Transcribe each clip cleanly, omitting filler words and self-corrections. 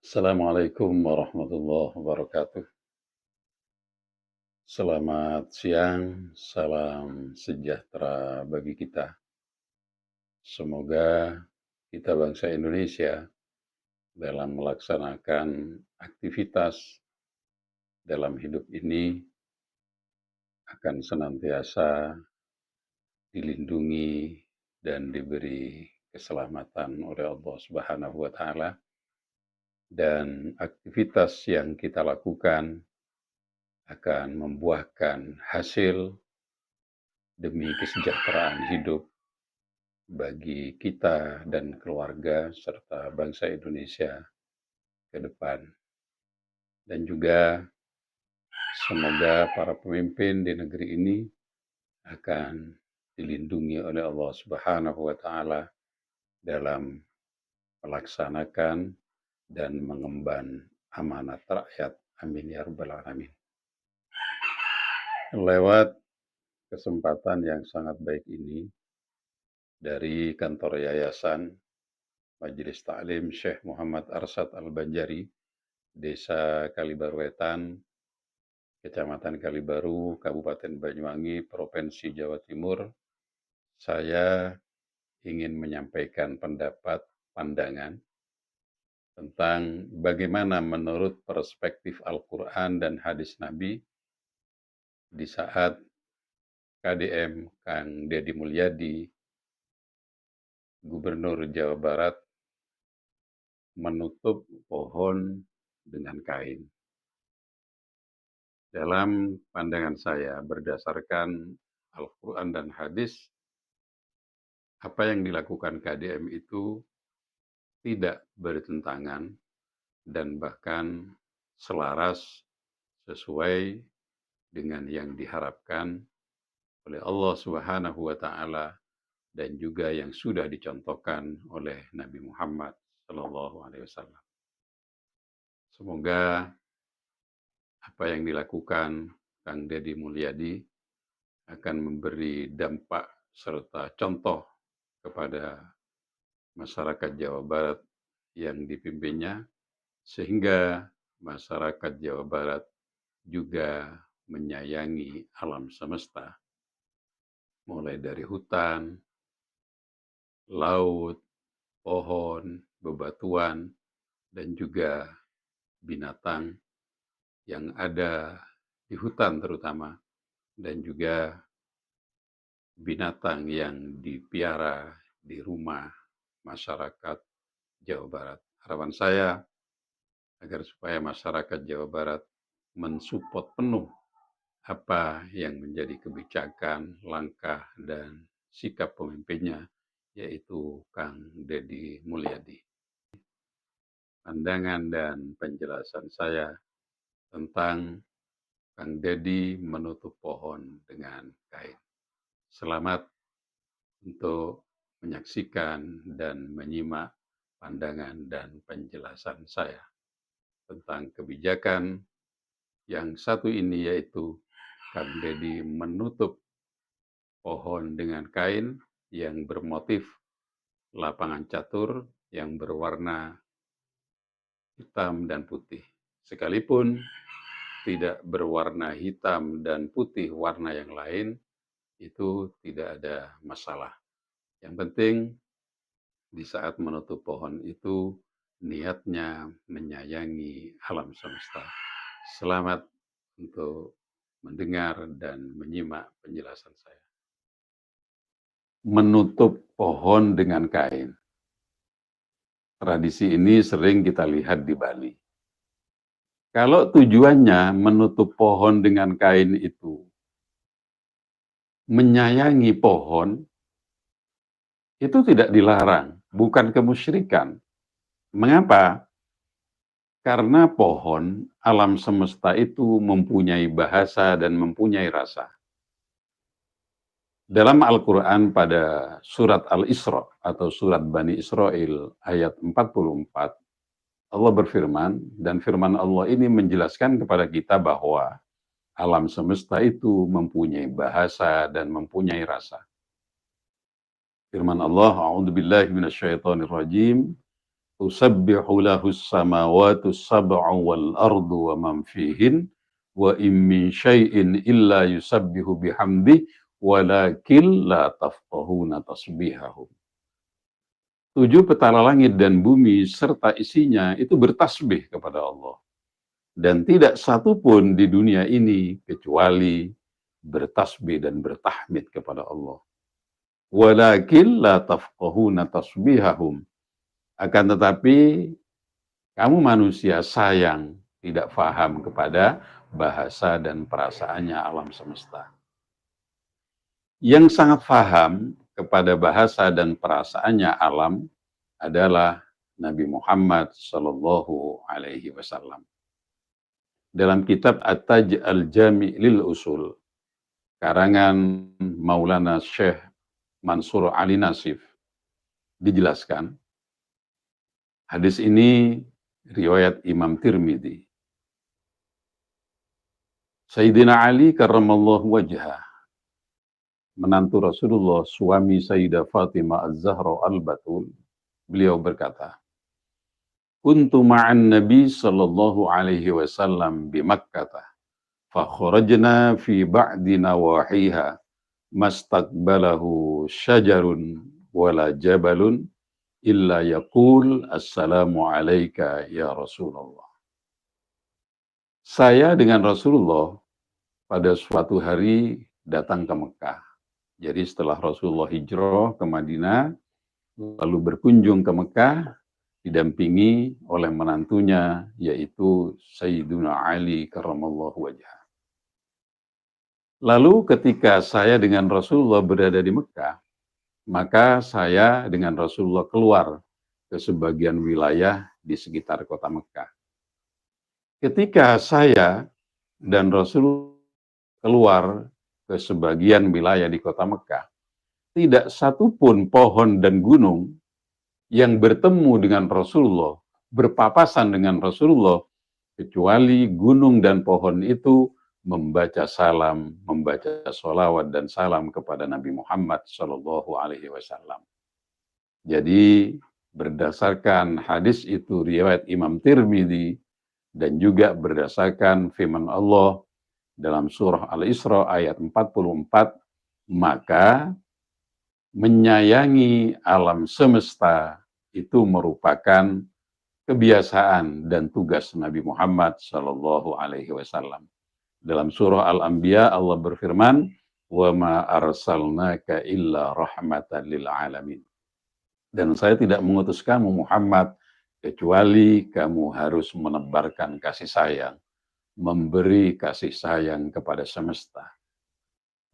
Assalamualaikum warahmatullahi wabarakatuh. Selamat siang, salam sejahtera bagi kita. Semoga kita bangsa Indonesia dalam melaksanakan aktivitas dalam hidup ini akan senantiasa dilindungi dan diberi keselamatan oleh Allah Subhanahu wa taala, dan aktivitas yang kita lakukan akan membuahkan hasil demi kesejahteraan hidup bagi kita dan keluarga serta bangsa Indonesia ke depan. Dan juga semoga para pemimpin di negeri ini akan dilindungi oleh Allah Subhanahu wa taala dalam melaksanakan dan mengemban amanat rakyat. Amin ya rabbal alamin. Lewat kesempatan yang sangat baik ini, dari kantor Yayasan Majelis Ta'lim Syekh Muhammad Arsyad Al-Banjari, Desa Kalibaru-Wetan, Kecamatan Kalibaru, Kabupaten Banyuwangi, Provinsi Jawa Timur, saya ingin menyampaikan pendapat, pandangan tentang bagaimana menurut perspektif Al-Quran dan hadis Nabi di saat KDM Kang Deddy Mulyadi, Gubernur Jawa Barat, menutup pohon dengan kain. Dalam pandangan saya, berdasarkan Al-Quran dan hadis, apa yang dilakukan KDM itu tidak bertentangan dan bahkan selaras sesuai dengan yang diharapkan oleh Allah Subhanahu wa taala dan juga yang sudah dicontohkan oleh Nabi Muhammad sallallahu alaihi wasallam. Semoga apa yang dilakukan Kang Deddy Mulyadi akan memberi dampak serta contoh kepada masyarakat Jawa Barat yang dipimpinnya, sehingga masyarakat Jawa Barat juga menyayangi alam semesta, mulai dari hutan, laut, pohon, bebatuan, dan juga binatang yang ada di hutan terutama, dan juga binatang yang dipiara di rumah masyarakat Jawa Barat. Harapan saya agar supaya masyarakat Jawa Barat mensupport penuh apa yang menjadi kebijakan, langkah, dan sikap pemimpinnya, yaitu Kang Deddy Mulyadi. Pandangan dan penjelasan saya tentang Kang Deddy menutup pohon dengan kain. Selamat untuk menyaksikan dan menyimak pandangan dan penjelasan saya tentang kebijakan yang satu ini, yaitu Kang Deddy menutup pohon dengan kain yang bermotif lapangan catur yang berwarna hitam dan putih. Sekalipun tidak berwarna hitam dan putih warna yang lain, itu tidak ada masalah. Yang penting di saat menutup pohon itu niatnya menyayangi alam semesta. Selamat untuk mendengar dan menyimak penjelasan saya. Menutup pohon dengan kain. Tradisi ini sering kita lihat di Bali. Kalau tujuannya menutup pohon dengan kain itu menyayangi pohon, itu tidak dilarang, bukan kemusyrikan. Mengapa? Karena pohon, alam semesta itu mempunyai bahasa dan mempunyai rasa. Dalam Al-Quran pada surat Al-Isra atau surat Bani Israel ayat 44, Allah berfirman, dan firman Allah ini menjelaskan kepada kita bahwa alam semesta itu mempunyai bahasa dan mempunyai rasa. Firman Allah, A'udzubillahi minasyaitonirrajim, Tusabbihu lahus samawati sab'u wal ardu wa man fihin wa in min syai'in illa yusabbihu bihamdi walakin la tafqahuna tasbihahum. 7 petala langit dan bumi serta isinya itu bertasbih kepada Allah. Dan tidak satu pun di dunia ini kecuali bertasbih dan bertahmid kepada Allah. Walakin la tafqahuna tasbihahum. Akan tetapi kamu manusia sayang tidak faham kepada bahasa dan perasaannya alam semesta. Yang sangat faham kepada bahasa dan perasaannya alam adalah Nabi Muhammad Sallallahu Alaihi Wasallam. Dalam kitab At-Taj Al-Jami' lil Usul, karangan Maulana Syekh Mansur Ali Nasif, dijelaskan, hadis ini riwayat Imam Tirmidzi. Sayyidina Ali karramallahu wajhah, menantu Rasulullah, suami Sayyidah Fatimah Az-Zahra Al-Batul, beliau berkata, kuntu ma'an Nabi sallallahu alaihi wasallam bi Makkah, fa kharajna fi ba'di nawahiha, mastaqbalahu syajarun wala jabalun illa yaqul assalamu alayka ya Rasulullah. Saya dengan Rasulullah pada suatu hari datang ke Mekah. Jadi setelah Rasulullah hijrah ke Madinah, lalu berkunjung ke Mekah, didampingi oleh menantunya, yaitu Sayyiduna Ali karramallahu wajhah. Lalu ketika saya dengan Rasulullah berada di Mekah, maka saya dengan Rasulullah keluar ke sebagian wilayah di sekitar kota Mekah. Ketika saya dan Rasulullah keluar ke sebagian wilayah di kota Mekah, tidak satu pun pohon dan gunung yang bertemu dengan Rasulullah, berpapasan dengan Rasulullah, kecuali gunung dan pohon itu membaca salam, membaca sholawat dan salam kepada Nabi Muhammad Sallallahu Alaihi Wasallam. Jadi berdasarkan hadis itu riwayat Imam Tirmidzi dan juga berdasarkan firman Allah dalam surah Al-Isra ayat 44, maka menyayangi alam semesta itu merupakan kebiasaan dan tugas Nabi Muhammad Sallallahu Alaihi Wasallam. Dalam surah Al-Anbiya Allah berfirman, wa ma arsalnaka illa rahmatan lil alamin. Dan saya tidak mengutus kamu Muhammad kecuali kamu harus menebarkan kasih sayang, memberi kasih sayang kepada semesta.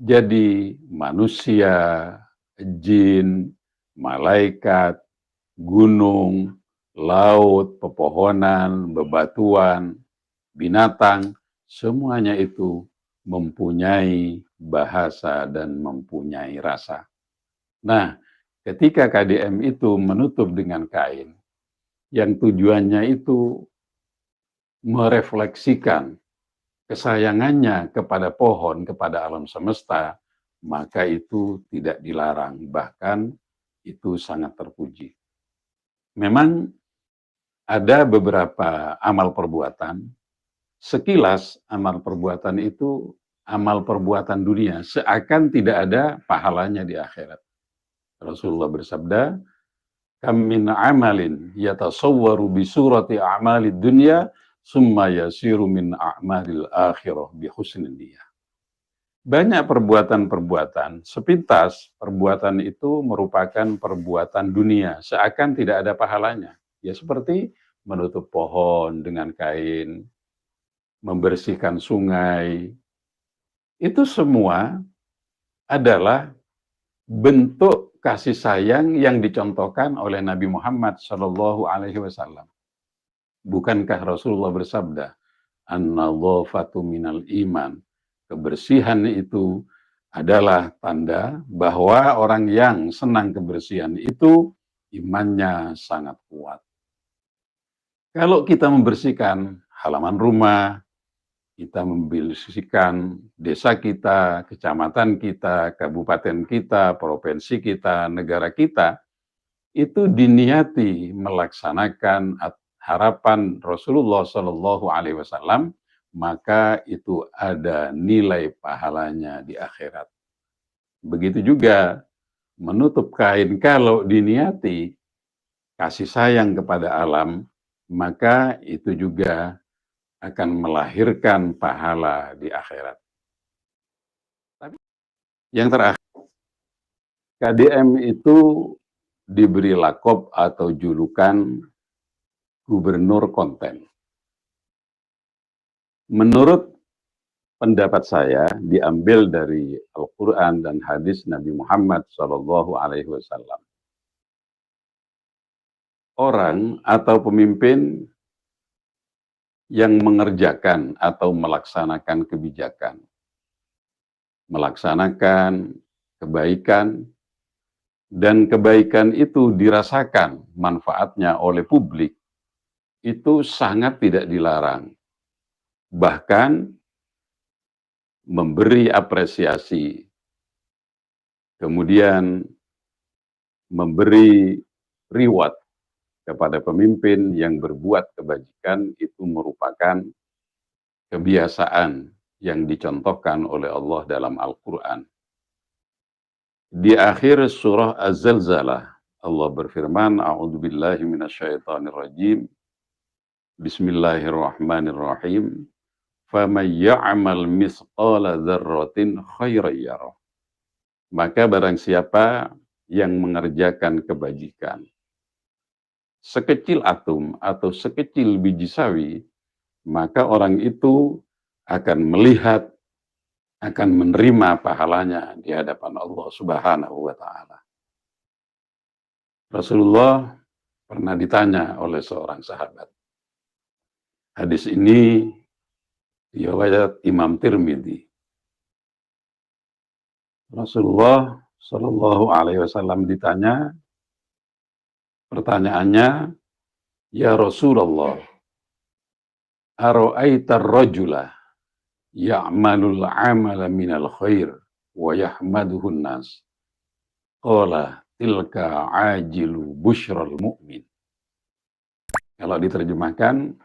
Jadi manusia, jin, malaikat, gunung, laut, pepohonan, bebatuan, binatang, semuanya itu mempunyai bahasa dan mempunyai rasa. Nah, ketika KDM itu menutup dengan kain, yang tujuannya itu merefleksikan kesayangannya kepada pohon, kepada alam semesta, maka itu tidak dilarang, bahkan itu sangat terpuji. Memang ada beberapa amal perbuatan, sekilas amal perbuatan itu amal perbuatan dunia, seakan tidak ada pahalanya di akhirat. Rasulullah bersabda, kam min amalin yatasawwaru bi surati a'malid dunya summa yasiru min a'malil akhirah bi husnil niyah. Banyak perbuatan-perbuatan, sepintas perbuatan itu merupakan perbuatan dunia, seakan tidak ada pahalanya. Ya seperti menutup pohon dengan kain, membersihkan sungai. Itu semua adalah bentuk kasih sayang yang dicontohkan oleh Nabi Muhammad Shallallahu Alaihi Wasallam. Bukankah Rasulullah bersabda, an-nadhafatu minal iman, kebersihan itu adalah tanda bahwa orang yang senang kebersihan itu imannya sangat kuat. Kalau kita membersihkan halaman rumah, kita membersihkan desa kita, kecamatan kita, kabupaten kita, provinsi kita, negara kita, itu diniati melaksanakan harapan Rasulullah Shallallahu Alaihi Wasallam, maka itu ada nilai pahalanya di akhirat. Begitu juga menutup kain, kalau diniati kasih sayang kepada alam, maka itu juga akan melahirkan pahala di akhirat. Tapi yang terakhir, KDM itu diberi lakop atau julukan gubernur konten. Menurut pendapat saya, diambil dari Al-Quran dan hadis Nabi Muhammad SAW. Orang atau pemimpin yang mengerjakan atau melaksanakan kebijakan, melaksanakan kebaikan, dan kebaikan itu dirasakan manfaatnya oleh publik, itu sangat tidak dilarang. Bahkan memberi apresiasi, kemudian memberi reward kepada pemimpin yang berbuat kebajikan, itu merupakan kebiasaan yang dicontohkan oleh Allah dalam Al-Quran. Di akhir surah Az-Zalzalah, Allah berfirman, A'udzubillahi minasyaitonirrajim, Bismillahirrahmanirrahim, فَمَنْ يَعْمَلْ مِثْقَالَ ذَرَّةٍ خَيْرًا يَرَهُ. Maka barang siapa yang mengerjakan kebajikan sekecil atom atau sekecil biji sawi, maka orang itu akan melihat, akan menerima pahalanya di hadapan Allah Subhanahu wa Ta'ala. Rasulullah pernah ditanya oleh seorang sahabat. Hadis ini riwayat Imam Tirmidzi. Rasulullah Shallallahu Alaihi Wasallam ditanya, pertanyaannya, ya Rasulullah, ara'aita ar-rajula ya'malul 'amala minal khair wa yahmaduhu an-nas. Qala tilka ajilu busyral mu'min. Kalau diterjemahkan,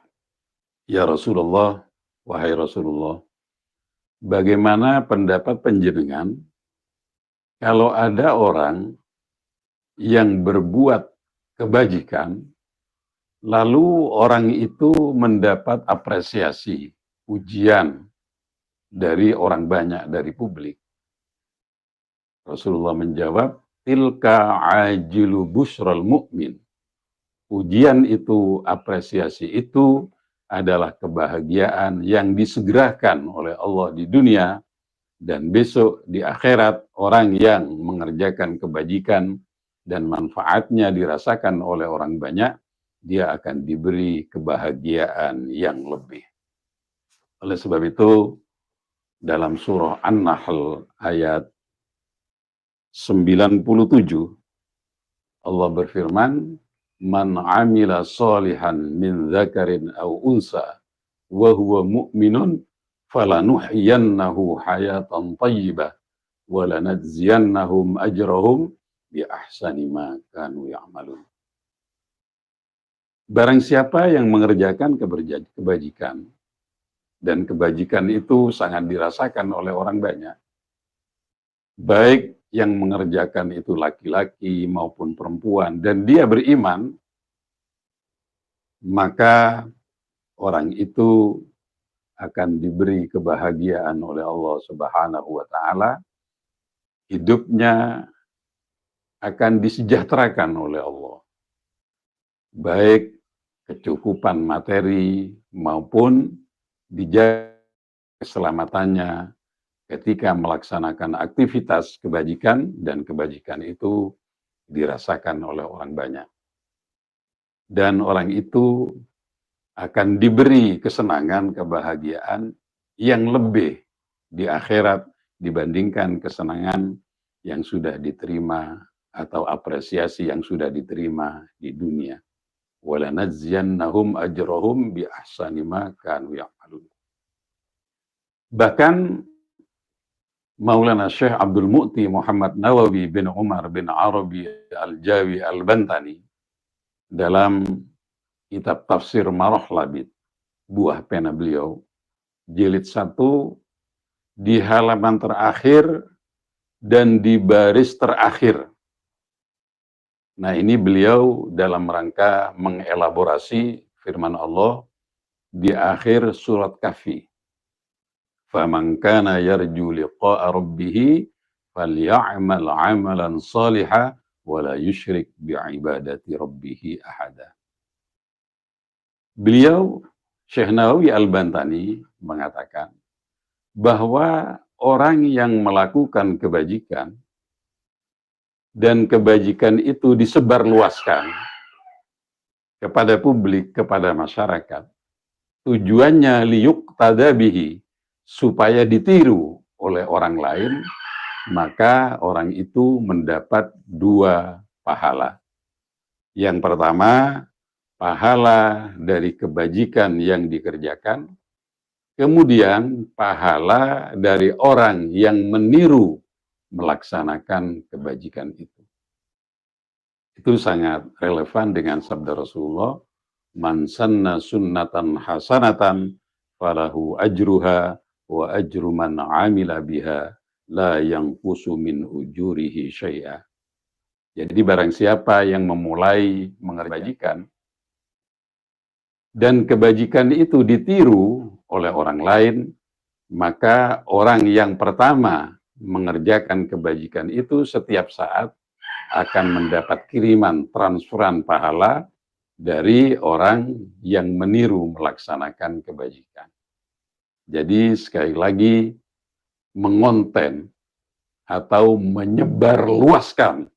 ya Rasulullah, wahai Rasulullah, bagaimana pendapat panjenengan kalau ada orang yang berbuat kebajikan, lalu orang itu mendapat apresiasi, pujian dari orang banyak, dari publik? Rasulullah menjawab, tilka ajilu busyral mu'min. Pujian itu, apresiasi itu adalah kebahagiaan yang disegerakan oleh Allah di dunia, dan besok di akhirat orang yang mengerjakan kebajikan dan manfaatnya dirasakan oleh orang banyak, dia akan diberi kebahagiaan yang lebih. Oleh sebab itu, dalam surah An-Nahl ayat 97, Allah berfirman, man amila salihan min dzakarin aw unsa wa huwa mu'minun falanuhyiyannahu hayatan thayyibah wa lanajziyannahum ajrahum bi ahsani ma kanu ya'malun. Barang siapa yang mengerjakan kebajikan, dan kebajikan itu sangat dirasakan oleh orang banyak, baik yang mengerjakan itu laki-laki maupun perempuan, dan dia beriman, maka orang itu akan diberi kebahagiaan oleh Allah Subhanahu wa Ta'ala. Hidupnya akan disejahterakan oleh Allah, baik kecukupan materi maupun dijaga keselamatannya ketika melaksanakan aktivitas kebajikan, dan kebajikan itu dirasakan oleh orang banyak. Dan orang itu akan diberi kesenangan, kebahagiaan yang lebih di akhirat dibandingkan kesenangan yang sudah diterima atau apresiasi yang sudah diterima di dunia. Walanajziyannahum ajrahum bi ahsani ma kanu ya'malun. Bahkan Maulana Syekh Abdul Mu'ti Muhammad Nawawi bin Umar bin Arabi Al-Jawi Al-Bantani dalam kitab Tafsir Marah Labid, buah pena beliau, jilid 1 di halaman terakhir dan di baris terakhir. Nah, ini beliau dalam rangka mengelaborasi firman Allah di akhir surat Kahfi. فَمَنْ كَانَ يَرْجُو لِقَاءَ رَبِّهِ فَلْيَعْمَلْ عَمَلًا صَالِحًا وَلَا يُشْرِكْ بِعِبَادَةِ رَبِّهِ أَحَدًا. Beliau, Syekh Nawawi Al-Bantani, mengatakan bahwa orang yang melakukan kebajikan dan kebajikan itu disebarluaskan kepada publik, kepada masyarakat, tujuannya liyuqtada bihi, supaya ditiru oleh orang lain, maka orang itu mendapat 2 pahala. Yang pertama, pahala dari kebajikan yang dikerjakan, kemudian pahala dari orang yang meniru melaksanakan kebajikan itu. Itu sangat relevan dengan sabda Rasulullah, man sanna sunnatan hasanatan falahu ajruha wa ajru man amila biha la yanqusu min ujurihi syai'a. Jadi barang siapa yang memulai mengerjakan dan kebajikan itu ditiru oleh orang lain, maka orang yang pertama mengerjakan kebajikan itu setiap saat akan mendapat kiriman transferan pahala dari orang yang meniru melaksanakan kebajikan. Jadi sekali lagi, mengonten atau menyebarluaskan,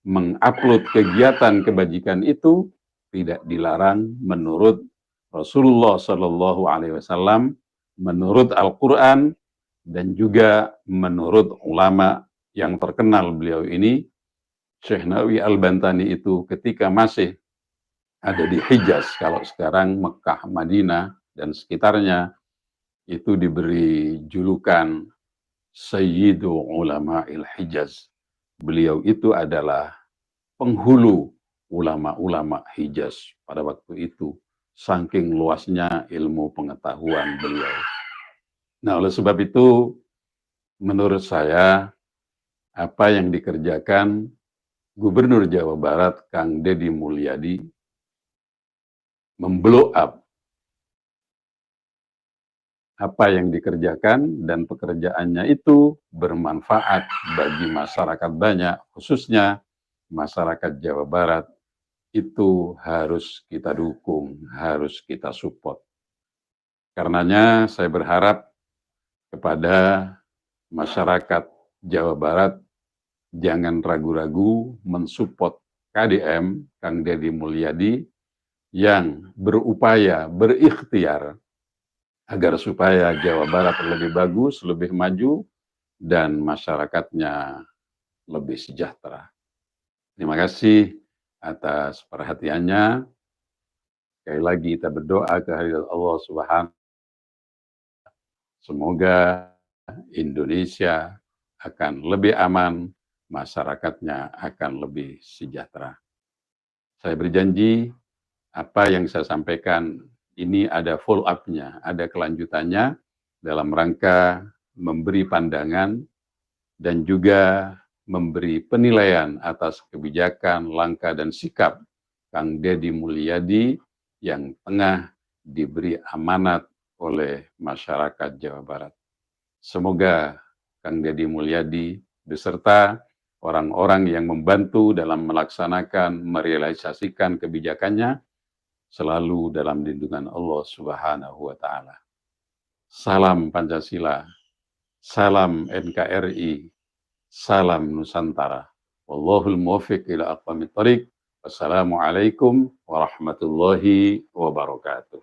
mengupload kegiatan kebajikan itu tidak dilarang menurut Rasulullah Shallallahu Alaihi Wasallam, menurut Al-Quran, dan juga menurut ulama yang terkenal beliau ini. Syekh Nawawi Al-Bantani itu ketika masih ada di Hijaz, kalau sekarang Mekah, Madinah, dan sekitarnya, itu diberi julukan Sayyidu Ulama'il Hijaz. Beliau itu adalah penghulu ulama-ulama Hijaz pada waktu itu, saking luasnya ilmu pengetahuan beliau. Nah, oleh sebab itu, menurut saya, apa yang dikerjakan Gubernur Jawa Barat, Kang Deddy Mulyadi, memblow up apa yang dikerjakan, dan pekerjaannya itu bermanfaat bagi masyarakat banyak, khususnya masyarakat Jawa Barat, itu harus kita dukung, harus kita support. Karenanya saya berharap kepada masyarakat Jawa Barat, jangan ragu-ragu mensupport KDM, Kang Deddy Mulyadi, yang berupaya, berikhtiar, agar supaya Jawa Barat lebih bagus, lebih maju, dan masyarakatnya lebih sejahtera. Terima kasih atas perhatiannya. Sekali lagi kita berdoa kehadirat Allah Subhanahu. Semoga Indonesia akan lebih aman, masyarakatnya akan lebih sejahtera. Saya berjanji apa yang saya sampaikan ini ada follow up-nya, ada kelanjutannya dalam rangka memberi pandangan dan juga memberi penilaian atas kebijakan, langkah, dan sikap Kang Deddy Mulyadi yang tengah diberi amanat oleh masyarakat Jawa Barat. Semoga Kang Deddy Mulyadi beserta orang-orang yang membantu dalam melaksanakan, merealisasikan kebijakannya selalu dalam lindungan Allah Subhanahu wa Ta'ala. Salam Pancasila, salam NKRI, salam Nusantara. Wallahul muwaffiq ila aqwamit thoriq. Wassalamualaikum warahmatullahi wabarakatuh.